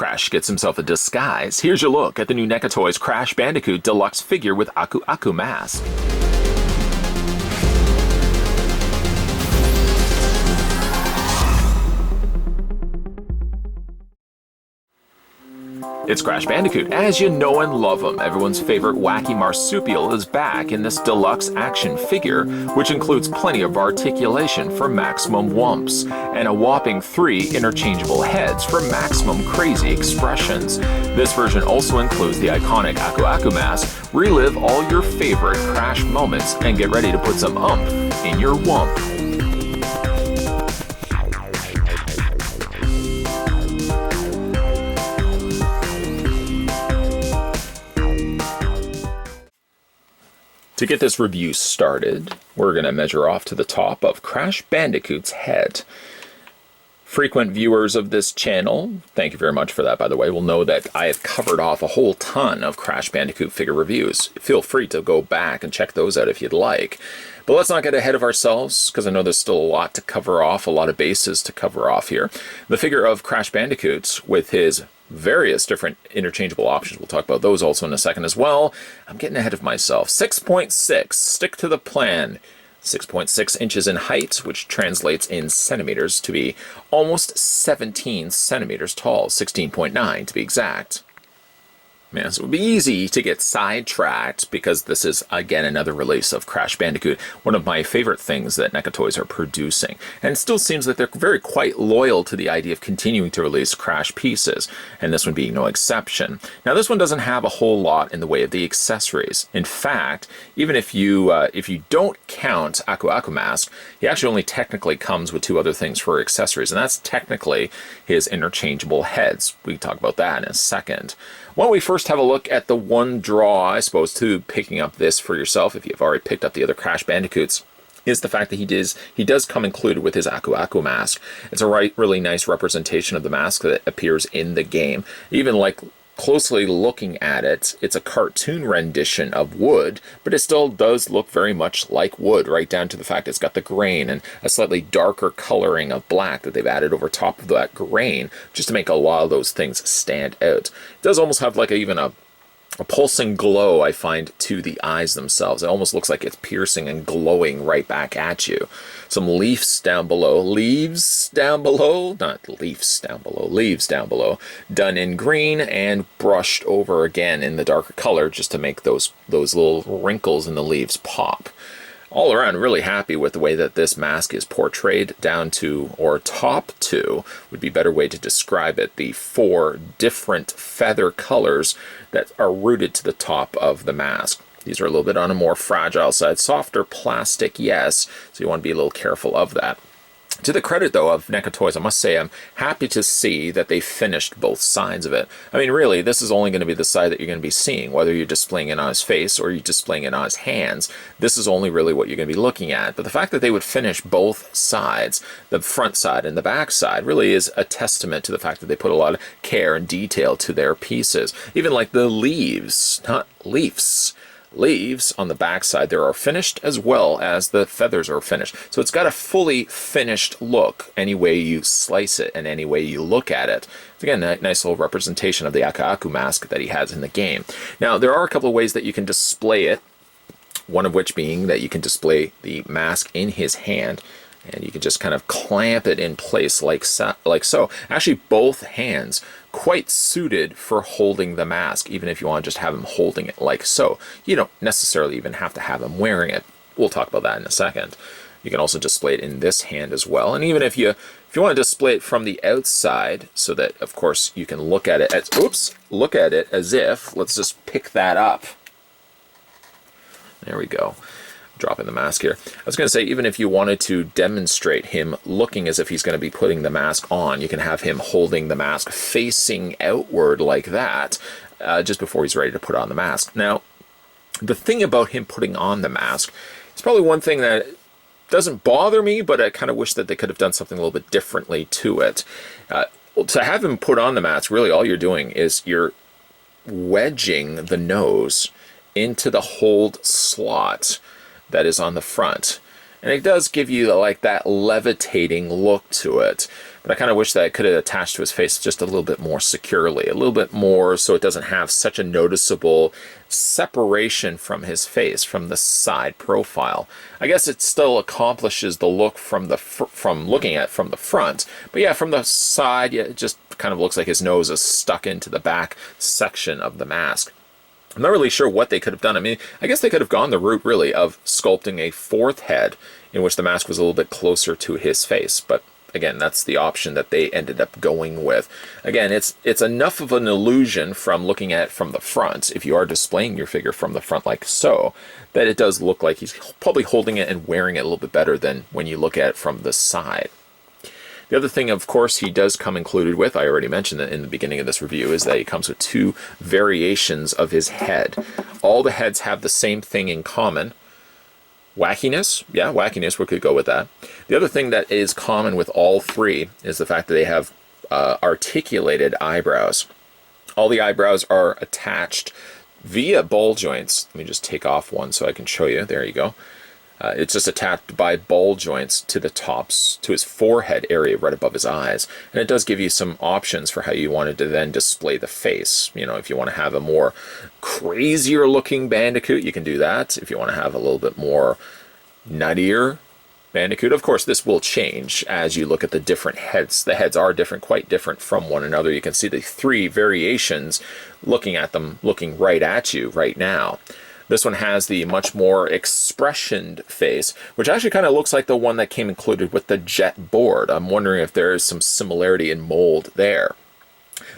Crash gets himself a disguise. Here's your look at the new NECA Toys Crash Bandicoot Deluxe figure with Aku Aku mask. It's Crash Bandicoot. As you know and love him, everyone's favorite wacky marsupial is back in this deluxe action figure, which includes plenty of articulation for maximum whumps, and a whopping 3 interchangeable heads for maximum crazy expressions. This version also includes the iconic Aku Aku mask. Relive all your favorite Crash moments and get ready to put some umph in your whump. To get this review started, we're going to measure off to the top of Crash Bandicoot's head. Frequent viewers of this channel, thank you very much for that, by the way, will know that I have covered off a whole ton of Crash Bandicoot figure reviews. Feel free to go back and check those out if you'd like. But let's not get ahead of ourselves, because I know there's still a lot to cover off, a lot of bases to cover off here. The figure of Crash Bandicoot with his various different interchangeable options. We'll talk about those also in a second as well. I'm getting ahead of myself. 6.6, stick to the plan. 6.6 inches in height, which translates in centimeters to be almost 17 centimeters tall, 16.9 to be exact. Man, so it would be easy to get sidetracked because this is, again, another release of Crash Bandicoot, one of my favorite things that NECA Toys are producing. And it still seems that they're very quite loyal to the idea of continuing to release Crash pieces, and this one being no exception. Now, this one doesn't have a whole lot in the way of the accessories. In fact, even if you don't count Aku Aku mask, he actually only technically comes with 2 other things for accessories, and that's technically his interchangeable heads. We can talk about that in a second. Why don't we first have a look at the one draw, I suppose, to picking up this for yourself, if you've already picked up the other Crash Bandicoots, is the fact that he does come included with his Aku Aku mask. It's a really nice representation of the mask that appears in the game. Even like closely looking at it, it's a cartoon rendition of wood, but it still does look very much like wood, right down to the fact it's got the grain and a slightly darker coloring of black that they've added over top of that grain, just to make a lot of those things stand out. It does almost have like even a pulsing glow, I find, to the eyes themselves. It almost looks like it's piercing and glowing right back at you. Some leaves down below, leaves down below, done in green and brushed over again in the darker color just to make those little wrinkles in the leaves pop. All around, really happy with the way that this mask is portrayed down to, or top to, would be a better way to describe it, the 4 different feather colors that are rooted to the top of the mask. These are a little bit on a more fragile side, softer plastic, yes, so you want to be a little careful of that. To the credit, though, of NECA Toys, I must say I'm happy to see that they finished both sides of it. I mean, really, this is only going to be the side that you're going to be seeing, whether you're displaying it on his face or you're displaying it on his hands. This is only really what you're going to be looking at. But the fact that they would finish both sides, the front side and the back side, really is a testament to the fact that they put a lot of care and detail to their pieces. Even like the leaves, not leaves. Leaves on the back side there are finished, as well as the feathers are finished. So it's got a fully finished look any way you slice it and any way you look at it. It's, again, a nice little representation of the Aku Aku mask that he has in the game. Now, there are a couple of ways that you can display it, one of which being that you can display the mask in his hand, and you can just kind of clamp it in place like so. Actually, both hands quite suited for holding the mask, even if you want to just have him holding it like so. You don't necessarily even have to have him wearing it. We'll talk about that in a second. You can also display it in this hand as well. And even if you want to display it from the outside, so that, of course, you can look at it as if, let's just pick that up. There we go. Dropping the mask here. I was going to say, even if you wanted to demonstrate him looking as if he's going to be putting the mask on, you can have him holding the mask facing outward like that, just before he's ready to put on the mask. Now, the thing about him putting on the mask, it's probably one thing that doesn't bother me, but I kind of wish that they could have done something a little bit differently to it. To have him put on the mask, really all you're doing is you're wedging the nose into the hold slot that is on the front. And it does give you like that levitating look to it. But I kind of wish that it could have attached to his face just a little bit more securely, a little bit more so it doesn't have such a noticeable separation from his face, from the side profile. I guess it still accomplishes the look from looking at from the front. But yeah, from the side, yeah, it just kind of looks like his nose is stuck into the back section of the mask. I'm not really sure what they could have done. I mean, I guess they could have gone the route, really, of sculpting a fourth head in which the mask was a little bit closer to his face. But again, that's the option that they ended up going with. Again, it's enough of an illusion from looking at it from the front, if you are displaying your figure from the front like so, that it does look like he's probably holding it and wearing it a little bit better than when you look at it from the side. The other thing, of course, he does come included with, I already mentioned it in the beginning of this review, is that he comes with 2 variations of his head. All the heads have the same thing in common. Wackiness, yeah, wackiness, we could go with that. The other thing that is common with all 3 is the fact that they have articulated eyebrows. All the eyebrows are attached via ball joints. Let me just take off one so I can show you. There you go. It's just attached by ball joints to the tops, to his forehead area right above his eyes. And it does give you some options for how you wanted to then display the face. You know, if you want to have a more crazier looking Bandicoot, you can do that. If you want to have a little bit more nuttier Bandicoot, of course, this will change as you look at the different heads. The heads are different, quite different from one another. You can see the 3 variations looking at them, looking right at you right now. This one has the much more expressioned face, which actually kind of looks like the one that came included with the jet board. I'm wondering if there is some similarity in mold there.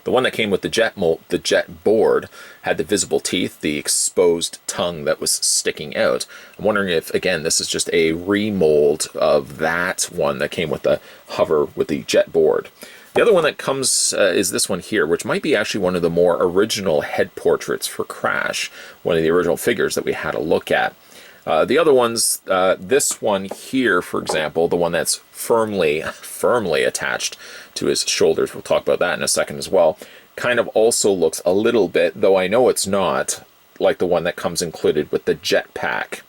The one that came with the jet board had the visible teeth, the exposed tongue that was sticking out. I'm wondering if, again, this is just a remold of that one that came with the hover with the jet board. The other one that comes is this one here, which might be actually one of the more original head portraits for Crash, one of the original figures that we had a look at. The other ones, this one here, for example, the one that's firmly attached to his shoulders, we'll talk about that in a second as well, kind of also looks a little bit, though I know it's not, like the one that comes included with the jetpack.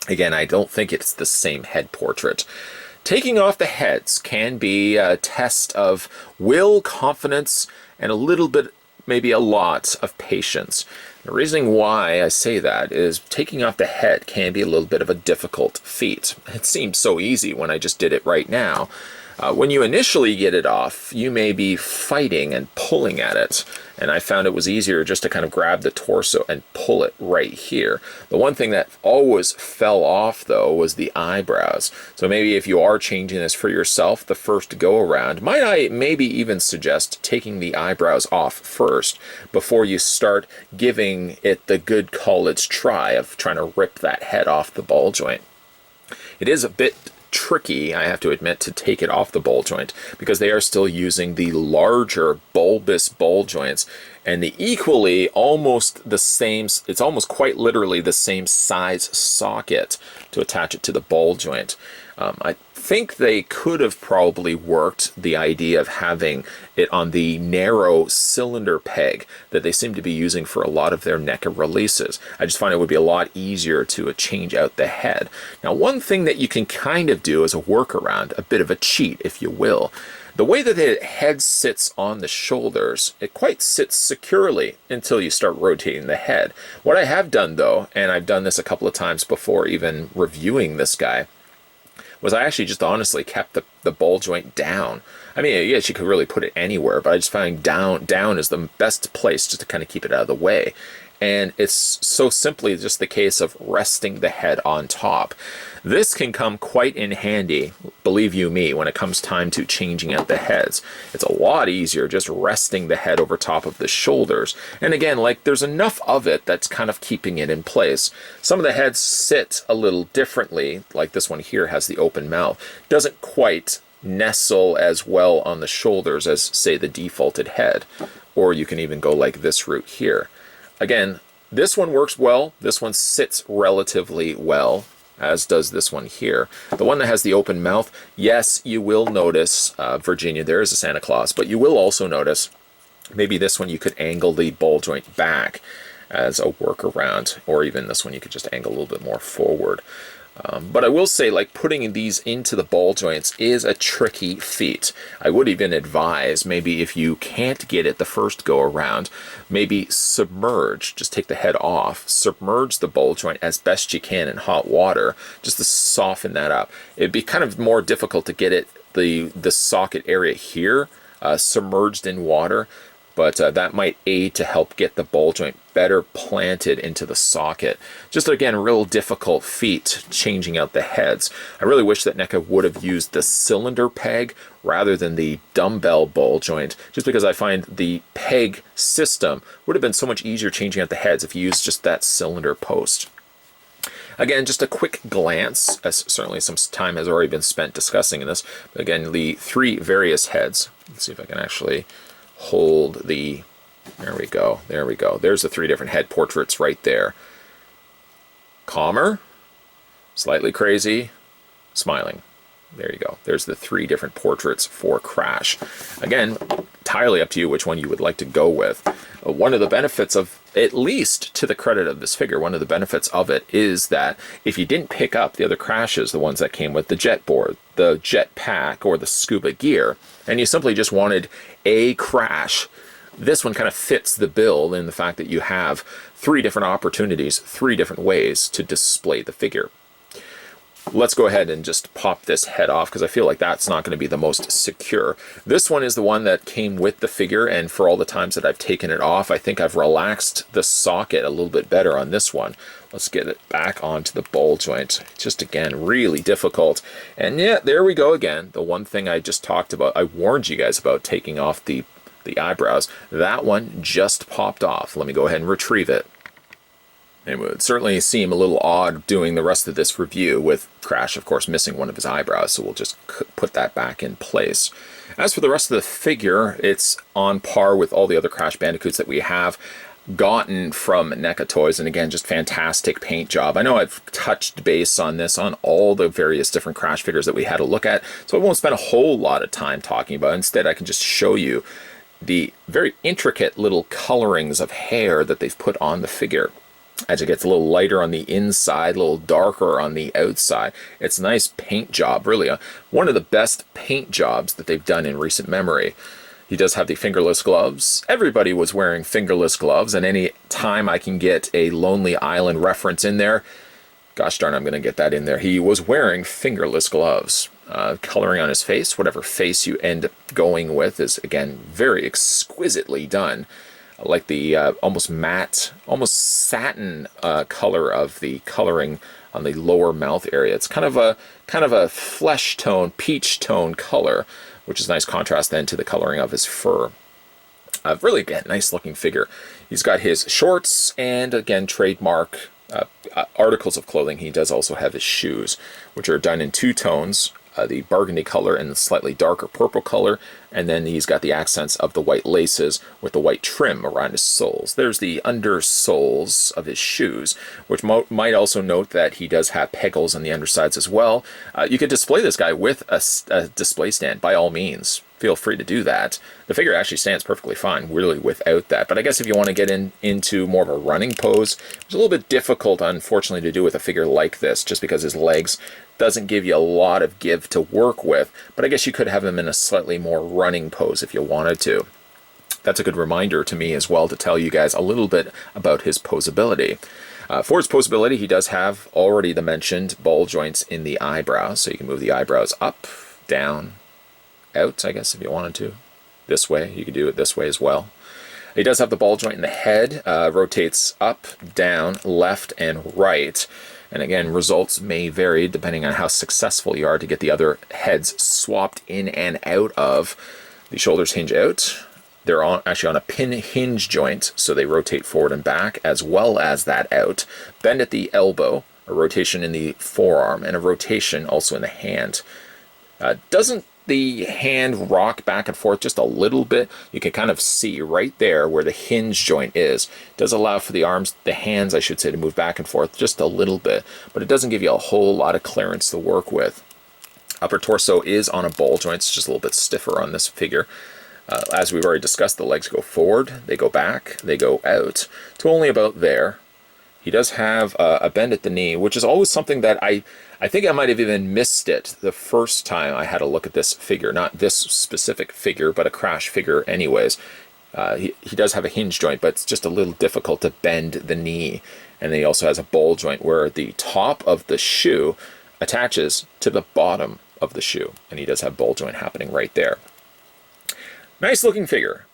Again, I don't think it's the same head portrait. Taking off the heads can be a test of will, confidence, and a little bit, maybe a lot, of patience. The reason why I say that is taking off the head can be a little bit of a difficult feat. It seems so easy when I just did it right now. When you initially get it off, you may be fighting and pulling at it, and I found it was easier just to kind of grab the torso and pull it right here. The one thing that always fell off, though, was the eyebrows. So maybe if you are changing this for yourself the first go around, might I maybe even suggest taking the eyebrows off first before you start giving it the good college try of trying to rip that head off the ball joint. It is a bit tricky, I have to admit, to take it off the ball joint because they are still using the larger bulbous ball joints and the equally almost the same, it's almost quite literally the same size socket to attach it to the ball joint. I think they could have probably worked the idea of having it on the narrow cylinder peg that they seem to be using for a lot of their NECA releases. I just find it would be a lot easier to change out the head. Now, one thing that you can kind of do as a workaround, a bit of a cheat, if you will, the way that the head sits on the shoulders, it quite sits securely until you start rotating the head. What I have done, though, and I've done this a couple of times before even reviewing this guy, was I actually just honestly kept the ball joint down. I mean, yes, you could really put it anywhere, but I just find down is the best place just to kind of keep it out of the way. And it's so simply just the case of resting the head on top. This can come quite in handy, believe you me, when it comes time to changing out the heads. It's a lot easier just resting the head over top of the shoulders. And again, like there's enough of it that's kind of keeping it in place. Some of the heads sit a little differently, like this one here has the open mouth. Doesn't quite nestle as well on the shoulders as, say, the defaulted head. Or you can even go like this route here. Again, this one works well. This one sits relatively well, as does this one here. The one that has the open mouth, yes, you will notice, Virginia, there is a Santa Claus, but you will also notice maybe this one you could angle the ball joint back as a workaround, or even this one you could just angle a little bit more forward. But I will say, like, putting these into the ball joints is a tricky feat. I would even advise, maybe if you can't get it the first go around, maybe submerge, just take the head off, submerge the ball joint as best you can in hot water, just to soften that up. It'd be kind of more difficult to get it, the socket area here, submerged in water, but that might aid to help get the ball joint better planted into the socket. Just again, a real difficult feat changing out the heads. I really wish that NECA would have used the cylinder peg rather than the dumbbell ball joint, just because I find the peg system would have been so much easier changing out the heads if you used just that cylinder post. Again, just a quick glance, as certainly some time has already been spent discussing this. But again, the three various heads. Let's see if I can actually hold the, there we go, there we go. There's the three different head portraits right there. Calmer, slightly crazy, smiling. There you go. There's the three different portraits for Crash. Again, entirely up to you which one you would like to go with. One of the benefits of, at least to the credit of this figure, one of the benefits of it is that if you didn't pick up the other Crashes, the ones that came with the jet board, the jet pack, or the scuba gear, and you simply just wanted a Crash, this one kind of fits the bill in the fact that you have three different opportunities, three different ways to display the figure. Let's go ahead and just pop this head off, because I feel like that's not going to be the most secure. This one is the one that came with the figure, and for all the times that I've taken it off, I think I've relaxed the socket a little bit better on this one. Let's get it back onto the ball joint. Just again, really difficult. And yeah, there we go again. The one thing I just talked about, I warned you guys about taking off the eyebrows. That one just popped off. Let me go ahead and retrieve it. It would certainly seem a little odd doing the rest of this review with Crash, of course, missing one of his eyebrows, so we'll just put that back in place. As for the rest of the figure, it's on par with all the other Crash Bandicoots that we have gotten from NECA Toys, and again, just fantastic paint job. I know I've touched base on this on all the various different Crash figures that we had a look at, so I won't spend a whole lot of time talking about it. Instead, I can just show you the very intricate little colorings of hair that they've put on the figure. As it gets a little lighter on the inside, a little darker on the outside. It's a nice paint job, really. One of the best paint jobs that they've done in recent memory. He does have the fingerless gloves. Everybody was wearing fingerless gloves, and any time I can get a Lonely Island reference in there, gosh darn, I'm going to get that in there. He was wearing fingerless gloves. Coloring on his face, whatever face you end up going with, is, again, very exquisitely done. Like the almost matte, almost satin color of the coloring on the lower mouth area. It's kind of a flesh tone, peach tone color, which is a nice contrast then to the coloring of his fur. Really, again, nice looking figure. He's got his shorts and, again, trademark articles of clothing. He does also have his shoes, which are done in two tones. The burgundy color and the slightly darker purple color, and then he's got the accents of the white laces with the white trim around his soles. There's the undersoles of his shoes, which might also note that he does have pegals on the undersides as well. You could display this guy with a display stand, by all means. Feel free to do that. The figure actually stands perfectly fine, really, without that. But I guess if you want to get into more of a running pose, it's a little bit difficult, unfortunately, to do with a figure like this, just because his legs doesn't give you a lot of give to work with. But I guess you could have him in a slightly more running pose if you wanted to. That's a good reminder to me as well to tell you guys a little bit about his posability. For his posability, he does have already the mentioned ball joints in the eyebrows, so you can move the eyebrows up, down, out, I guess, if you wanted to. This way, you could do it this way as well. He does have the ball joint in the head, rotates up, down, left, and right. And again, results may vary depending on how successful you are to get the other heads swapped in and out of. The shoulders hinge out. They're actually on a pin hinge joint, so they rotate forward and back, as well as that out. Bend at the elbow, a rotation in the forearm, and a rotation also in the hand. Doesn't the hand rock back and forth just a little bit? You can kind of see right there where the hinge joint is. It does allow for the arms, the hands I should say, to move back and forth just a little bit, but it doesn't give you a whole lot of clearance to work with. Upper torso is on a ball joint. It's just a little bit stiffer on this figure. As we've already discussed, the legs go forward, they go back, they go out to only about there. He does have a bend at the knee, which is always something that I think I might have even missed it the first time I had a look at this figure. Not this specific figure, but a Crash figure anyways. He does have a hinge joint, but it's just a little difficult to bend the knee. And then he also has a ball joint where the top of the shoe attaches to the bottom of the shoe. And he does have ball joint happening right there. Nice looking figure.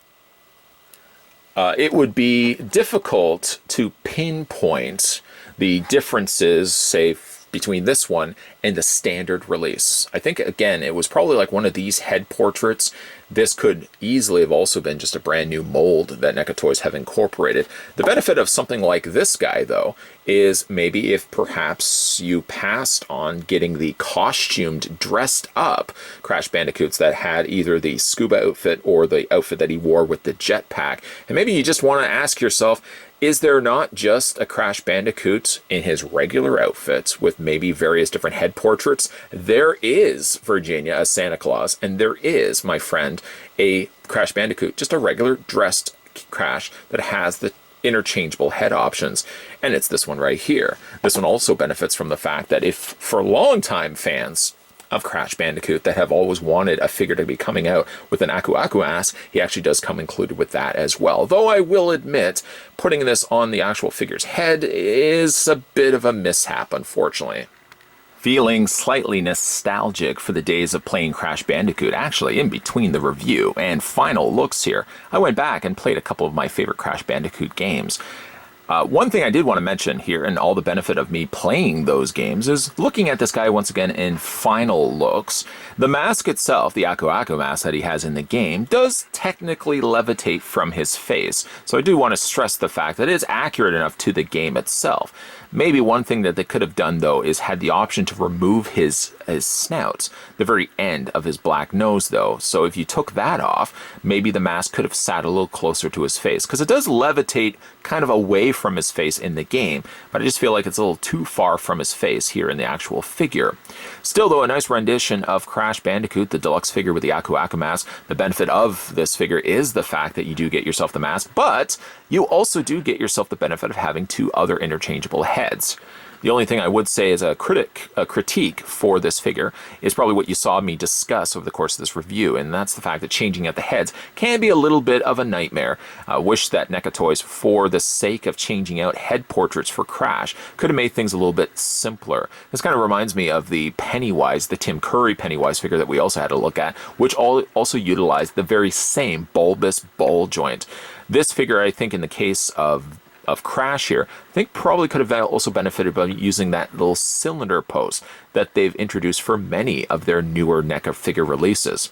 It would be difficult to pinpoint the differences, say, between this one and the standard release. I think, again, it was probably like one of these head portraits. This could easily have also been just a brand new mold that NECA Toys have incorporated. The benefit of something like this guy, though, is maybe if perhaps you passed on getting the costumed, dressed up Crash Bandicoots that had either the scuba outfit or the outfit that he wore with the jetpack, and maybe you just want to ask yourself, is there not just a Crash Bandicoot in his regular outfit with maybe various different head portraits? There is, Virginia, a Santa Claus, and there is, my friend, a Crash Bandicoot, just a regular dressed Crash that has the interchangeable head options, and it's this one right here. This one also benefits from the fact that if, for longtime fans of Crash Bandicoot that have always wanted a figure to be coming out with an Aku Aku mask, he actually does come included with that as well. Though I will admit, putting this on the actual figure's head is a bit of a mishap, unfortunately. Feeling slightly nostalgic for the days of playing Crash Bandicoot, actually in between the review and final looks here, I went back and played a couple of my favorite Crash Bandicoot games. One thing I did want to mention here, and all the benefit of me playing those games, is looking at this guy once again in final looks. The mask itself, the Aku Aku mask that he has in the game, does technically levitate from his face. So I do want to stress the fact that it is accurate enough to the game itself. Maybe one thing that they could have done, though, is had the option to remove his snout, the very end of his black nose, though. So if you took that off, maybe the mask could have sat a little closer to his face, because it does levitate kind of away from his face in the game, but I just feel like it's a little too far from his face here in the actual figure. Still, though, a nice rendition of Crash Bandicoot, the deluxe figure with the Aku Aku mask. The benefit of this figure is the fact that you do get yourself the mask, but you also do get yourself the benefit of having two other interchangeable heads. The only thing I would say as a critique for this figure is probably what you saw me discuss over the course of this review, and that's the fact that changing out the heads can be a little bit of a nightmare. I wish that NECA Toys, for the sake of changing out head portraits for Crash, could have made things a little bit simpler. This kind of reminds me of the Pennywise, the Tim Curry Pennywise figure that we also had to look at, which also utilized the very same bulbous ball joint. This figure, I think, in the case of Crash here, I think probably could have also benefited by using that little cylinder post that they've introduced for many of their newer NECA figure releases.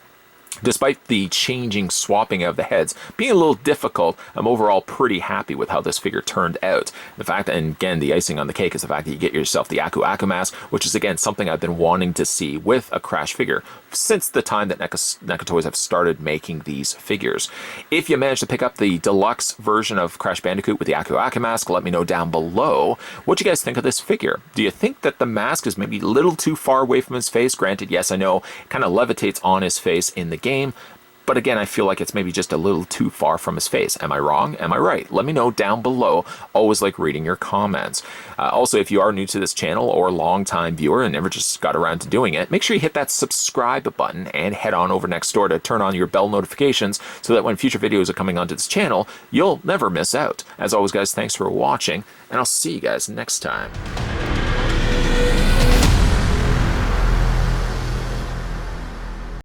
Despite the changing, swapping of the heads being a little difficult, I'm overall pretty happy with how this figure turned out. The fact that, and again, the icing on the cake is the fact that you get yourself the Aku Aku mask, which is, again, something I've been wanting to see with a Crash figure since the time that NECA Toys have started making these figures. If you manage to pick up the deluxe version of Crash Bandicoot with the Aku Aku mask, let me know down below what you guys think of this figure. Do you think that the mask is maybe a little too far away from his face? Granted, yes, I know it kind of levitates on his face in the game, but again, I feel like it's maybe just a little too far from his face. Am I wrong? Am I right? Let me know down below. Always like reading your comments. Also, if you are new to this channel or a long-time viewer and never just got around to doing it, make sure you hit that subscribe button and head on over next door to turn on your bell notifications so that when future videos are coming onto this channel, you'll never miss out. As always, guys, thanks for watching, and I'll see you guys next time.